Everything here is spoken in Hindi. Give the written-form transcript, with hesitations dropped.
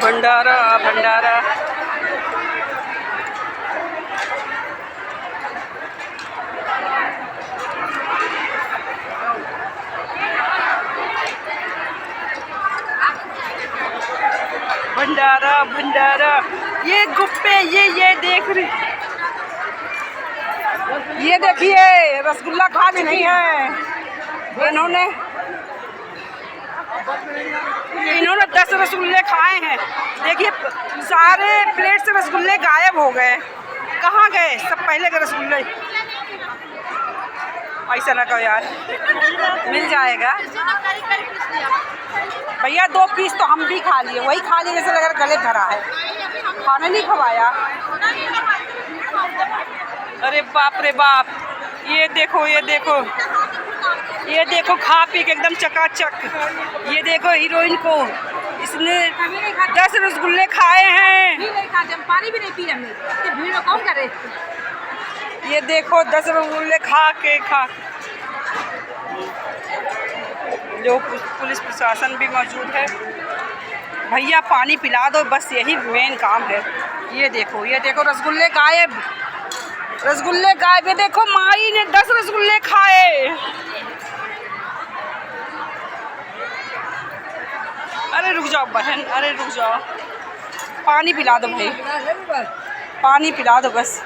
भंडारा भंडारा। भंडारा भंडारा। ये गुप्पे ये देख रही, ये देखिए रसगुल्ला खा भी नहीं है इन्होंने 10 रसगुल्ले खाए हैं। देखिए सारे प्लेट से रसगुल्ले गायब हो गए। कहाँ गए सब पहले के रसगुल्ले? ऐसा ना कहो यार, मिल जाएगा भैया। 2 पीस तो हम भी खा लिए, वही खा लिए जैसे लग रहा गले भरा है, खाना नहीं खवाया। अरे बाप रे बाप, ये देखो ये देखो ये देखो, खा पी के एकदम चकाचक। ये देखो हीरोइन को, इसने 10 रसगुल्ले खाए हैं। पानी भी नहीं पी हमने, भीड़ में कौन करे। ये देखो 10 रसगुल्ले खा के जो पुलिस प्रशासन भी मौजूद है। भैया पानी पिला दो, बस यही मेन काम है। ये देखो रसगुल्ले गायब, रसगुल्ले गायब। ये देखो माई ने 10 रसगुल्ले खाए। अरे रुक जाओ बहन, अरे रुक जाओ, पानी पिला दो भाई, पानी पिला दो बस।